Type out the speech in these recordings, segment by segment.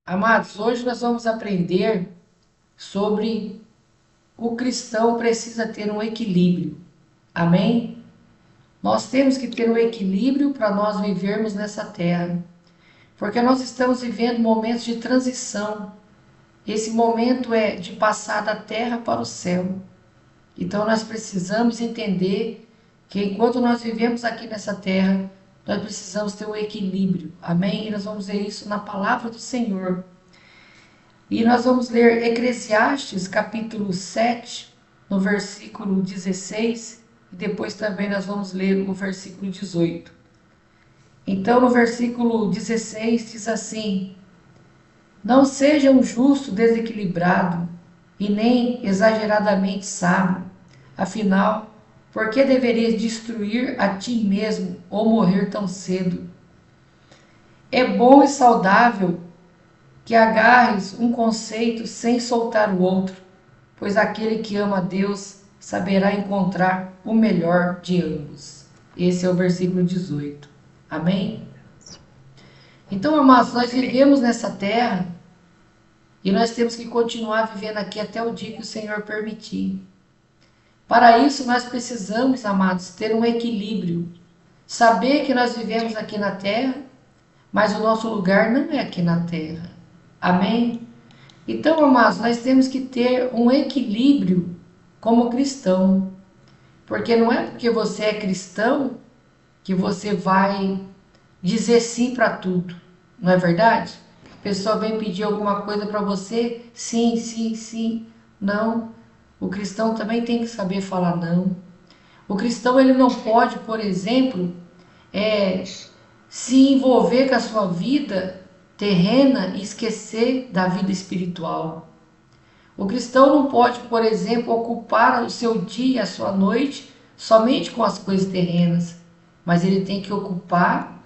Amados, hoje nós vamos aprender sobre o cristão precisa ter um equilíbrio. Amém? Nós temos que ter um equilíbrio para nós vivermos nessa terra, porque nós estamos vivendo momentos de transição. Esse momento é de passar da terra para o céu. Então nós precisamos entender que enquanto nós vivemos aqui nessa terra, nós precisamos ter um equilíbrio. Amém? E nós vamos ver isso na palavra do Senhor. E nós vamos ler Eclesiastes, capítulo 7, no versículo 16, e depois também nós vamos ler o versículo 18. Então, no versículo 16 diz assim: Não seja um justo desequilibrado e nem exageradamente sábio. Afinal, por que deverias destruir a ti mesmo ou morrer tão cedo? É bom e saudável que agarres um conceito sem soltar o outro, pois aquele que ama a Deus saberá encontrar o melhor de ambos. Esse é o versículo 18. Amém? Então, amados, nós vivemos nessa terra e nós temos que continuar vivendo aqui até o dia que o Senhor permitir. Para isso, nós precisamos, amados, ter um equilíbrio. Saber que nós vivemos aqui na terra, mas o nosso lugar não é aqui na terra. Amém? Então, amados, nós temos que ter um equilíbrio como cristão, porque não é porque você é cristão que você vai dizer sim para tudo, não é verdade? A pessoa vem pedir alguma coisa para você, sim, sim, sim, não. O cristão também tem que saber falar não. O cristão ele não pode, por exemplo, é, se envolver com a sua vida terrena e esquecer da vida espiritual. O cristão não pode, por exemplo, ocupar o seu dia, a sua noite, somente com as coisas terrenas, mas ele tem que ocupar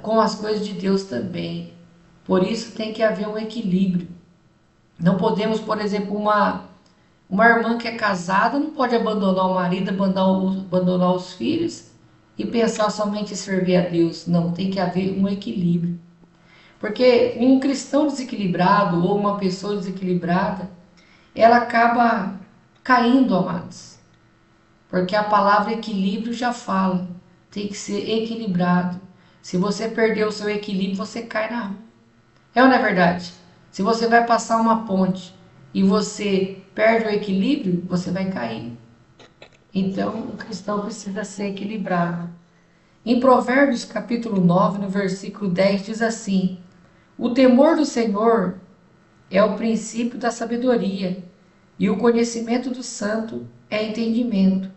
com as coisas de Deus também. Por isso tem que haver um equilíbrio. Não podemos, por exemplo, uma irmã que é casada não pode abandonar o marido, abandonar os filhos e pensar somente em servir a Deus. Não, tem que haver um equilíbrio. Porque um cristão desequilibrado ou uma pessoa desequilibrada, ela acaba caindo, amados. Porque a palavra equilíbrio já fala, tem que ser equilibrado. Se você perder o seu equilíbrio, você cai na rua. É ou não é verdade? Se você vai passar uma ponte e você perde o equilíbrio, você vai cair. Então, o cristão precisa ser equilibrado. Em Provérbios capítulo 9, no versículo 10, diz assim: O temor do Senhor é o princípio da sabedoria, e o conhecimento do santo é entendimento.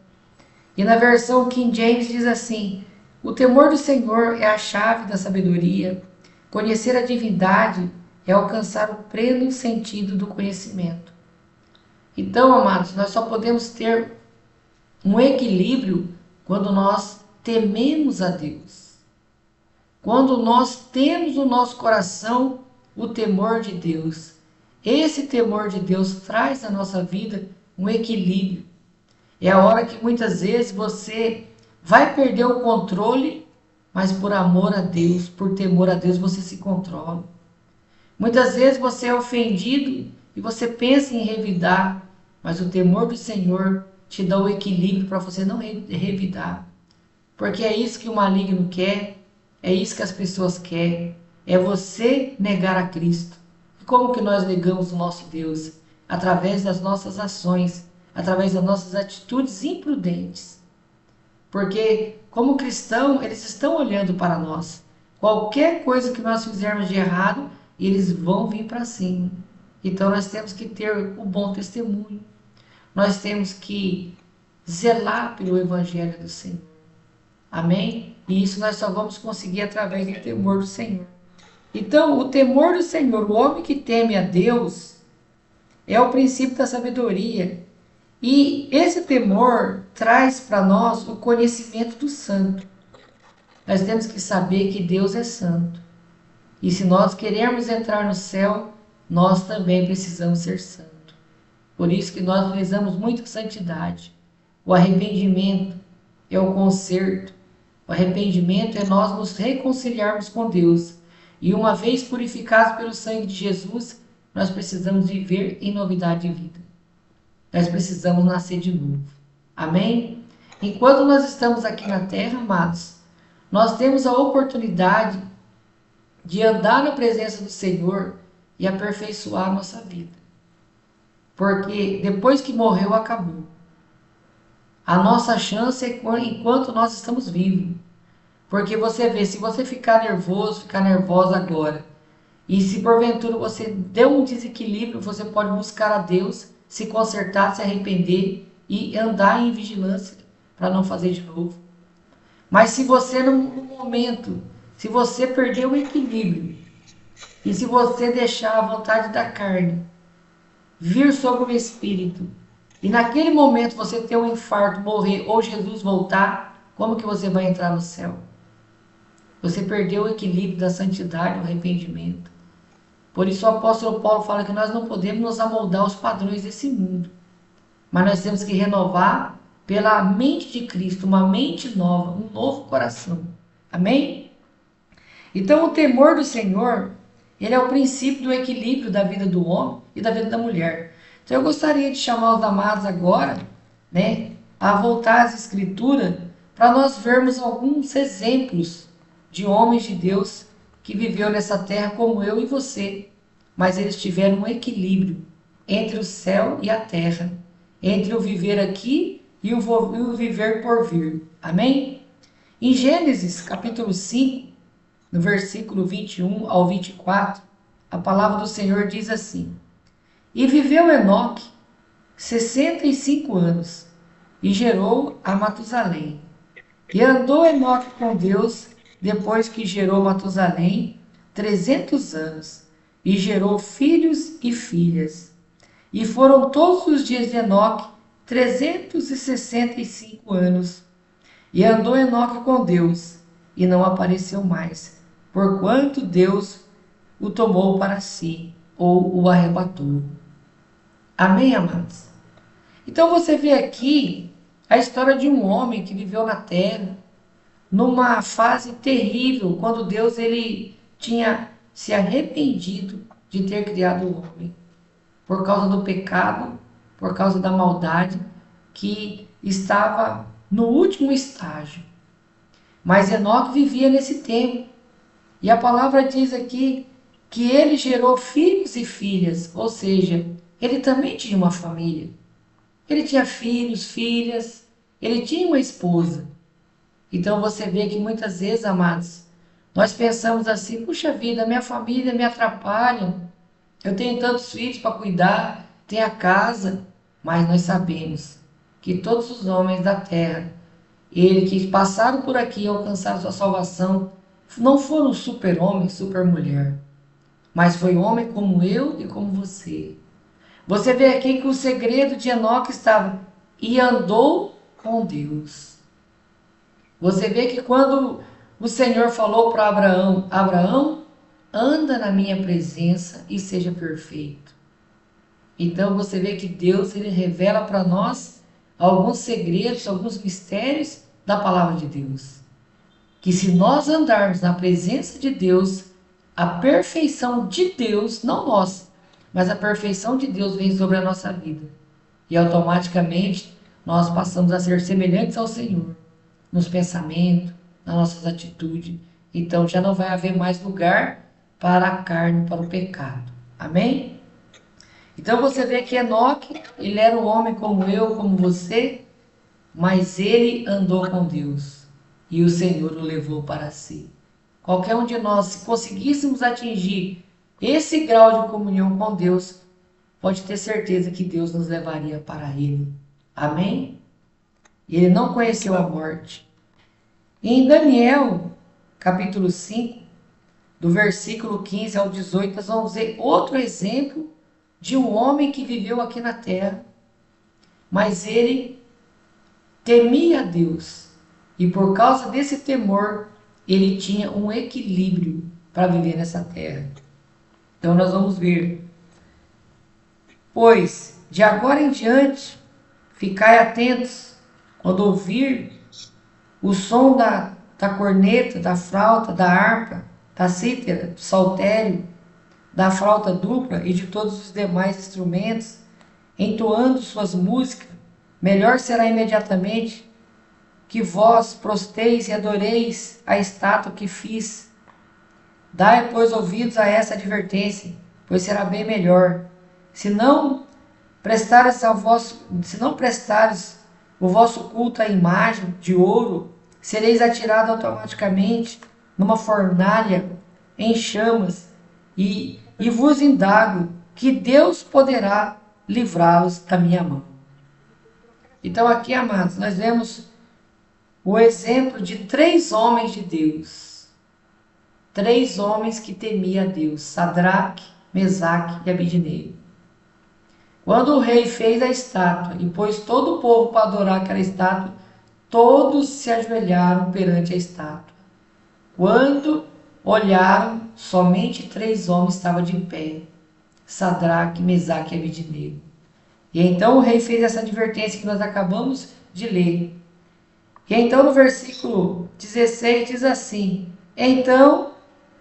E na versão King James diz assim: O temor do Senhor é a chave da sabedoria. Conhecer a divindade é alcançar o pleno sentido do conhecimento. Então, amados, nós só podemos ter um equilíbrio quando nós tememos a Deus. Quando nós temos no nosso coração o temor de Deus. Esse temor de Deus traz à nossa vida um equilíbrio. É a hora que muitas vezes você vai perder o controle, mas por amor a Deus, por temor a Deus, você se controla. Muitas vezes você é ofendido e você pensa em revidar, mas o temor do Senhor te dá o equilíbrio para você não revidar. Porque é isso que o maligno quer, é isso que as pessoas querem, é você negar a Cristo. E como que nós negamos o nosso Deus? Através das nossas ações, através das nossas atitudes imprudentes. Porque, como cristão, eles estão olhando para nós. Qualquer coisa que nós fizermos de errado, eles vão vir para cima. Então, nós temos que ter o bom testemunho. Nós temos que zelar pelo Evangelho do Senhor. Amém? E isso nós só vamos conseguir através do temor do Senhor. Então, o temor do Senhor, o homem que teme a Deus, é o princípio da sabedoria. E esse temor traz para nós o conhecimento do santo. Nós temos que saber que Deus é santo. E se nós queremos entrar no céu, nós também precisamos ser santos. Por isso que nós prezamos muito santidade. O arrependimento é o conserto. O arrependimento é nós nos reconciliarmos com Deus. E uma vez purificados pelo sangue de Jesus, nós precisamos viver em novidade de vida. Nós precisamos nascer de novo. Amém? Enquanto nós estamos aqui na terra, amados, nós temos a oportunidade de andar na presença do Senhor e aperfeiçoar a nossa vida. Porque depois que morreu, acabou. A nossa chance é enquanto nós estamos vivos. Porque você vê, se você ficar nervoso, ficar nervosa agora, e se porventura você deu um desequilíbrio, você pode buscar a Deus, se consertar, se arrepender e andar em vigilância para não fazer de novo. Mas se você no momento, se você perder o equilíbrio, e se você deixar a vontade da carne vir sobre o espírito, e naquele momento você ter um infarto, morrer ou Jesus voltar, como que você vai entrar no céu? Você perdeu o equilíbrio da santidade, o arrependimento. Por isso o apóstolo Paulo fala que nós não podemos nos amoldar aos padrões desse mundo, mas nós temos que renovar pela mente de Cristo, uma mente nova, um novo coração. Amém? Então o temor do Senhor, ele é o princípio do equilíbrio da vida do homem e da vida da mulher. Então eu gostaria de chamar os amados agora, a voltar às Escrituras, para nós vermos alguns exemplos de homens de Deus que viveu nessa terra como eu e você, mas eles tiveram um equilíbrio entre o céu e a terra, entre o viver aqui e o viver por vir. Amém? Em Gênesis capítulo 5, no versículo 21 ao 24, a palavra do Senhor diz assim: E viveu Enoque 65 anos, e gerou a Matusalém. E andou Enoque com Deus, depois que gerou Matusalém 300 anos, e gerou filhos e filhas. E foram todos os dias de Enoque 365 anos. E andou Enoque com Deus, e não apareceu mais, porquanto Deus o tomou para si, ou o arrebatou. Amém, amados? Então você vê aqui a história de um homem que viveu na terra, numa fase terrível, quando Deus ele tinha se arrependido de ter criado o homem, por causa do pecado, por causa da maldade, que estava no último estágio. Mas Enoque vivia nesse tempo, e a palavra diz aqui que ele gerou filhos e filhas, ou seja, ele também tinha uma família. Ele tinha filhos, filhas, ele tinha uma esposa. Então você vê que muitas vezes, amados, nós pensamos assim: puxa vida, minha família me atrapalha, eu tenho tantos filhos para cuidar, tenho a casa. Mas nós sabemos que todos os homens da terra, eles que passaram por aqui e alcançaram sua salvação, não foram super-homem, super-mulher, mas foi homem como eu e como você. Você vê aqui que o segredo de Enoque estava: e andou com Deus. Você vê que quando o Senhor falou para Abraão: Abraão, anda na minha presença e seja perfeito. Então você vê que Deus ele revela para nós alguns segredos, alguns mistérios da palavra de Deus. Que se nós andarmos na presença de Deus, a perfeição de Deus, não nós, mas a perfeição de Deus vem sobre a nossa vida. E automaticamente nós passamos a ser semelhantes ao Senhor, nos pensamentos, nas nossas atitudes. Então já não vai haver mais lugar para a carne, para o pecado. Amém? Então você vê que Enoque, ele era um homem como eu, como você, mas ele andou com Deus e o Senhor o levou para si. Qualquer um de nós, se conseguíssemos atingir esse grau de comunhão com Deus, pode ter certeza que Deus nos levaria para Ele. Amém? Ele não conheceu a morte. Em Daniel, capítulo 5, do versículo 15 ao 18, nós vamos ver outro exemplo de um homem que viveu aqui na terra, mas ele temia a Deus, e por causa desse temor, ele tinha um equilíbrio para viver nessa terra. Então nós vamos ver: pois de agora em diante, ficai atentos quando ouvir o som da corneta, da flauta, da harpa, da cítara, do saltério, da flauta dupla e de todos os demais instrumentos, entoando suas músicas, melhor será imediatamente que vós prosteis e adoreis a estátua que fiz. Dai, pois, ouvidos a essa advertência, pois será bem melhor. Se não se não prestares o vosso culto à imagem de ouro, sereis atirados automaticamente numa fornalha em chamas, e vos indago que Deus poderá livrá-los da minha mão. Então aqui, amados, nós vemos o exemplo de 3 homens de Deus. 3 homens que temiam a Deus: Sadraque, Mesaque e Abidnego. Quando o rei fez a estátua e pôs todo o povo para adorar aquela estátua, todos se ajoelharam perante a estátua. Quando olharam, somente 3 homens estavam de pé: Sadraque, Mesaque e Abidnego. E então o rei fez essa advertência que nós acabamos de ler. E então no versículo 16 diz assim: Então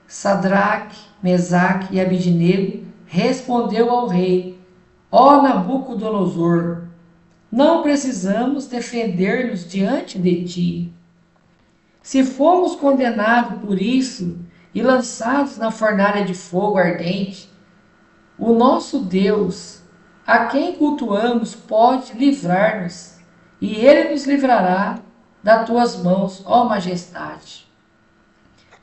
Sadraque, Mesaque e Abidnego respondeu ao rei: Ó Nabucodonosor, não precisamos defender-nos diante de ti. Se fomos condenados por isso e lançados na fornalha de fogo ardente, o nosso Deus, a quem cultuamos, pode livrar-nos, e ele nos livrará das tuas mãos, ó majestade.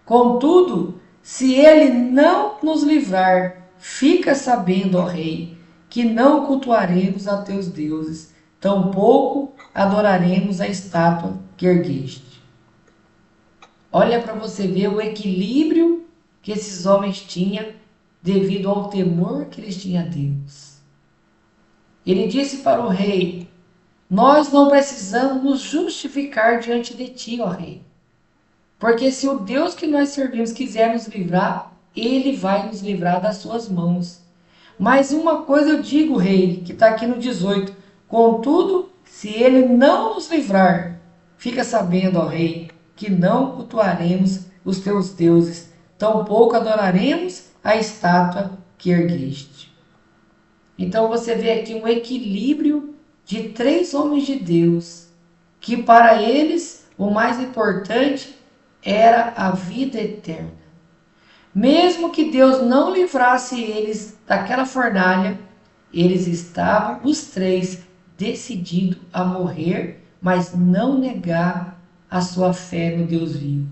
Contudo, se ele não nos livrar, fica sabendo, ó rei, que não cultuaremos a teus deuses, tampouco adoraremos a estátua que ergueste. Olha para você ver o equilíbrio que esses homens tinham devido ao temor que eles tinham a Deus. Ele disse para o rei: Nós não precisamos nos justificar diante de ti, ó rei. Porque se o Deus que nós servimos quiser nos livrar, ele vai nos livrar das suas mãos. Mas uma coisa eu digo, rei, que está aqui no 18: Contudo, se ele não nos livrar, fica sabendo, ó rei, que não cultuaremos os teus deuses, tampouco adoraremos a estátua que ergueste. Então você vê aqui um equilíbrio de 3 homens de Deus, que para eles o mais importante era a vida eterna. Mesmo que Deus não livrasse eles daquela fornalha, eles estavam, os 3, decididos a morrer, mas não negar a sua fé no Deus vivo.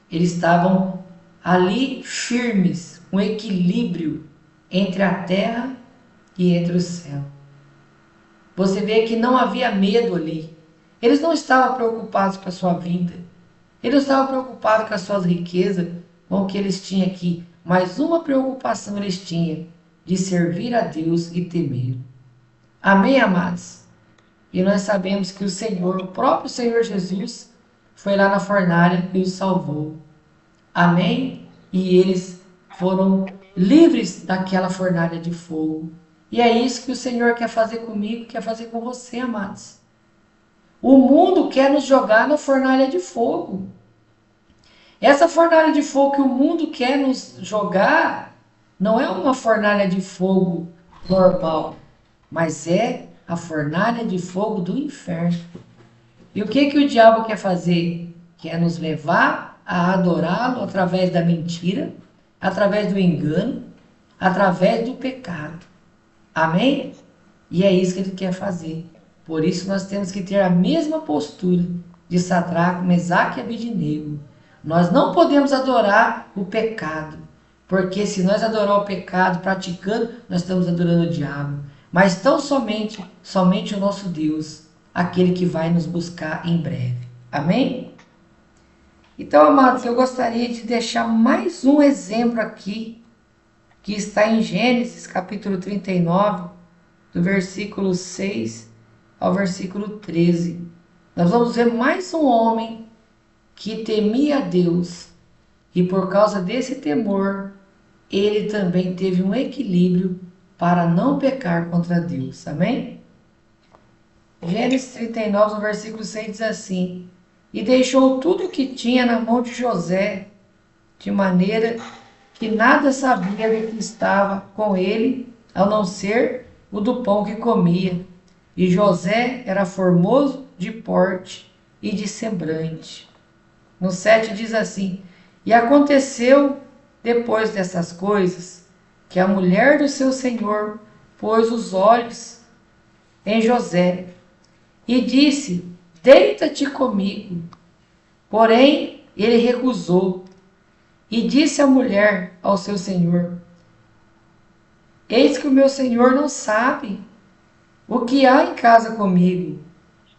Eles estavam ali firmes, um equilíbrio entre a terra e entre o céu. Você vê que não havia medo ali. Eles não estavam preocupados com a sua vida. Eles não estavam preocupados com as suas riquezas, com o que eles tinham aqui. Mas uma preocupação eles tinham: de servir a Deus e temer. Amém, amados? E nós sabemos que o Senhor, o próprio Senhor Jesus, foi lá na fornalha e os salvou. Amém? E eles foram livres daquela fornalha de fogo. E é isso que o Senhor quer fazer comigo, quer fazer com você, amados. O mundo quer nos jogar na fornalha de fogo. Essa fornalha de fogo que o mundo quer nos jogar não é uma fornalha de fogo normal, mas é a fornalha de fogo do inferno. E o que o diabo quer fazer? Quer nos levar a adorá-lo através da mentira, através do engano, através do pecado. Amém? E é isso que ele quer fazer. Por isso nós temos que ter a mesma postura de Sadraque, Mesaque e Abidnego. Nós não podemos adorar o pecado, porque se nós adorar o pecado praticando, nós estamos adorando o diabo. Mas tão somente o nosso Deus, aquele que vai nos buscar em breve. Amém? Então, amados, eu gostaria de deixar mais um exemplo aqui, que está em Gênesis capítulo 39, do versículo 6 ao versículo 13. Nós vamos ver mais um homem que temia a Deus, e por causa desse temor, ele também teve um equilíbrio para não pecar contra Deus. Amém? Gênesis 39, no versículo 6 diz assim: E deixou tudo o que tinha na mão de José, de maneira que nada sabia do que estava com ele, a não ser o do pão que comia. E José era formoso de porte e de semblante. No 7 diz assim: E aconteceu, depois dessas coisas, que a mulher do seu senhor pôs os olhos em José e disse: Deita-te comigo. Porém, ele recusou. E disse a mulher ao seu senhor: Eis que o meu senhor não sabe o que há em casa comigo,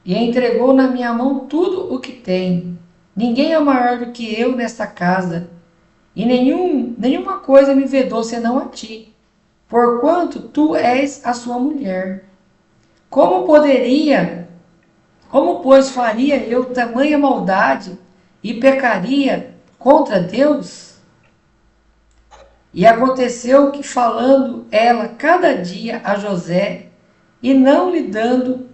e entregou na minha mão tudo o que tem. Ninguém é maior do que eu nesta casa, e nenhuma coisa me vedou senão a ti, porquanto tu és a sua mulher. Como pois faria eu tamanha maldade e pecaria contra Deus? E aconteceu que, falando ela cada dia a José, e não lhe dando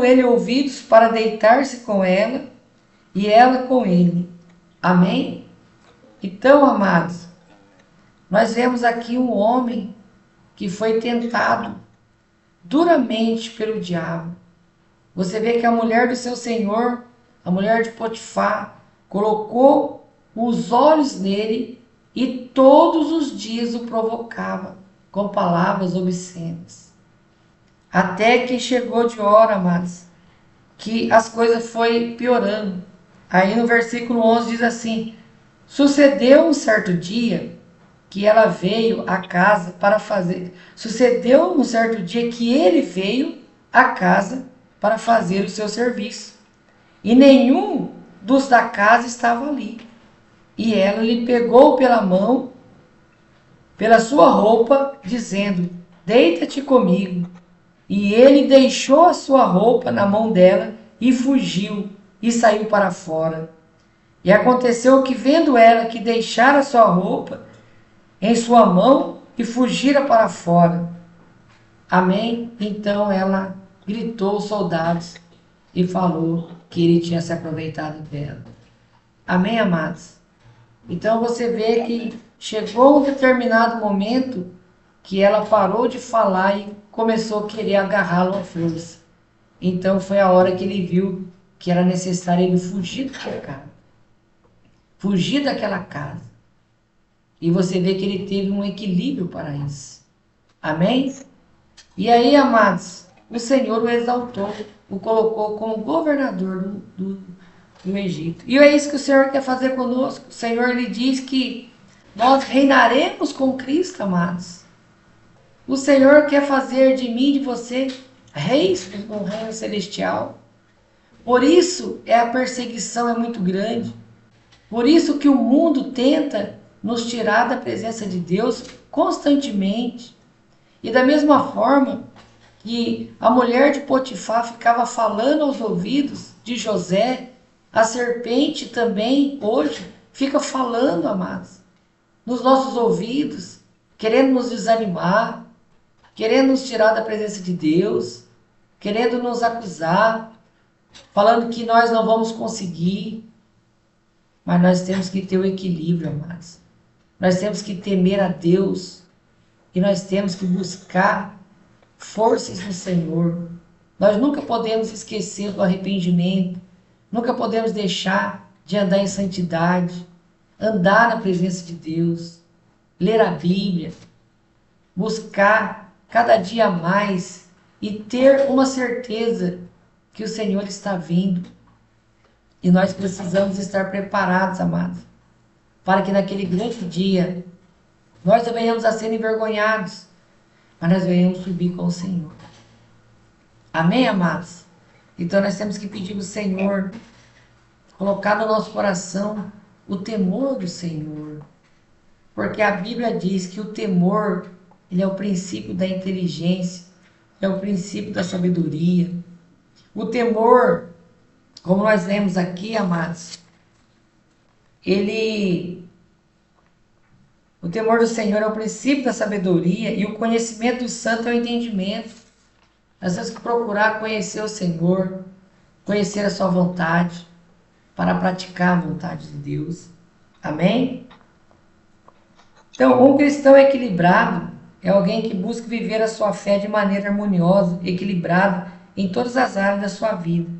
ele ouvidos para deitar-se com ela, e ela com ele. Amém? Então, amados, nós vemos aqui um homem que foi tentado duramente pelo diabo. Você vê que a mulher do seu senhor, a mulher de Potifar, colocou os olhos nele e todos os dias o provocava com palavras obscenas. Até que chegou de hora, amados, que as coisas foi piorando. Aí no versículo 11 diz assim: Sucedeu um certo dia que ela veio à casa para fazer. Sucedeu um certo dia que ele veio à casa para fazer o seu serviço. E nenhum dos da casa estava ali. E ela lhe pegou pela mão, pela sua roupa, dizendo: Deita-te comigo. E ele deixou a sua roupa na mão dela e fugiu e saiu para fora. E aconteceu que, vendo ela que deixara sua roupa em sua mão e fugira para fora. Amém? Então ela gritou aos soldados e falou que ele tinha se aproveitado dela. Amém, amados? Então você vê que chegou um determinado momento que ela parou de falar e começou a querer agarrá-lo à força. Então foi a hora que ele viu que era necessário ele fugir do pecado. Fugir daquela casa. E você vê que ele teve um equilíbrio para isso. Amém? E aí, amados, o Senhor o exaltou, o colocou como governador do Egito. E é isso que o Senhor quer fazer conosco. O Senhor lhe diz que nós reinaremos com Cristo, amados. O Senhor quer fazer de mim e de você reis no reino celestial. Por isso a perseguição é muito grande. Por isso que o mundo tenta nos tirar da presença de Deus constantemente. E da mesma forma que a mulher de Potifar ficava falando aos ouvidos de José, a serpente também hoje fica falando, amados, nos nossos ouvidos, querendo nos desanimar, querendo nos tirar da presença de Deus, querendo nos acusar, falando que nós não vamos conseguir. Mas nós temos que ter o equilíbrio, amados. Nós temos que temer a Deus e nós temos que buscar forças no Senhor. Nós nunca podemos esquecer do arrependimento, nunca podemos deixar de andar em santidade, andar na presença de Deus, ler a Bíblia, buscar cada dia mais e ter uma certeza que o Senhor está vindo. E nós precisamos estar preparados, amados, para que naquele grande dia nós não venhamos a ser envergonhados, mas nós venhamos subir com o Senhor. Amém, amados? Então nós temos que pedir ao Senhor colocar no nosso coração o temor do Senhor. Porque a Bíblia diz que o temor, ele é o princípio da inteligência, é o princípio da sabedoria. O temor, como nós lemos aqui, amados, o temor do Senhor é o princípio da sabedoria e o conhecimento do santo é o entendimento. Nós temos que procurar conhecer o Senhor, conhecer a sua vontade. para praticar a vontade de Deus. Amém? Então, um cristão equilibrado é alguém que busca viver a sua fé de maneira harmoniosa, equilibrada em todas as áreas da sua vida.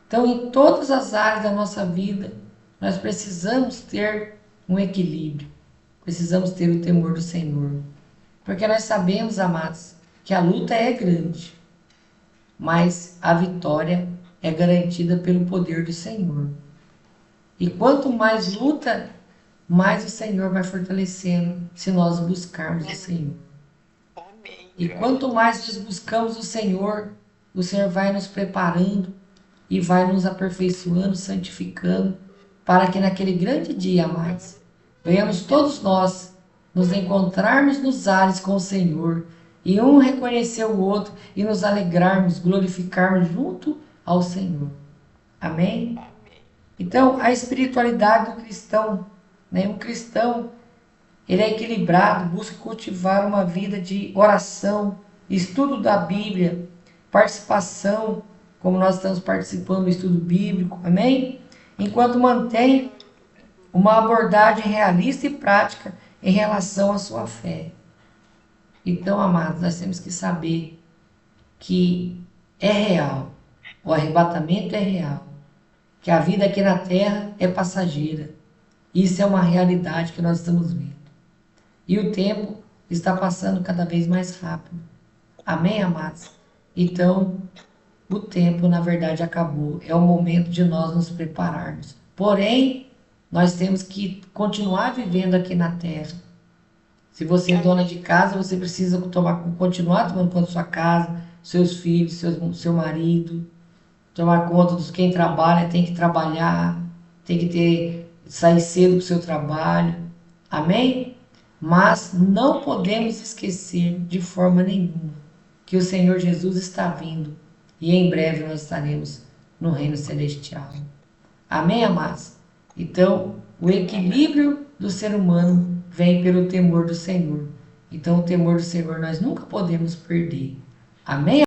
Então, em todas as áreas da nossa vida, nós precisamos ter um equilíbrio. Precisamos ter o temor do Senhor. Porque nós sabemos, amados, que a luta é grande, mas a vitória é garantida pelo poder do Senhor. E quanto mais luta, mais o Senhor vai fortalecendo se nós buscarmos o Senhor. E quanto mais nós buscamos o Senhor vai nos preparando e vai nos aperfeiçoando, santificando, para que naquele grande dia, amados, venhamos todos nós nos encontrarmos nos ares com o Senhor, e um reconhecer o outro e nos alegrarmos, glorificarmos junto ao Senhor. Amém? Então, a espiritualidade do cristão, né? Um cristão, ele é equilibrado, busca cultivar uma vida de oração, estudo da Bíblia, participação, como nós estamos participando do estudo bíblico, amém? Enquanto mantém uma abordagem realista e prática em relação à sua fé. Então, amados, nós temos que saber que é real, o arrebatamento é real, que a vida aqui na terra é passageira. Isso é uma realidade que nós estamos vendo. E o tempo está passando cada vez mais rápido. Amém, amados? Então, o tempo, na verdade, acabou. É o momento de nós nos prepararmos. Porém, nós temos que continuar vivendo aqui na terra. Se você é dona de casa, você precisa continuar tomando conta da sua casa, seus filhos, seu marido, tomar conta dos quem trabalha, tem que trabalhar, tem que sair cedo para o seu trabalho. Amém? Mas não podemos esquecer de forma nenhuma que o Senhor Jesus está vindo e em breve nós estaremos no reino celestial. Amém, amados? Então, o equilíbrio do ser humano vem pelo temor do Senhor. Então, o temor do Senhor nós nunca podemos perder. Amém?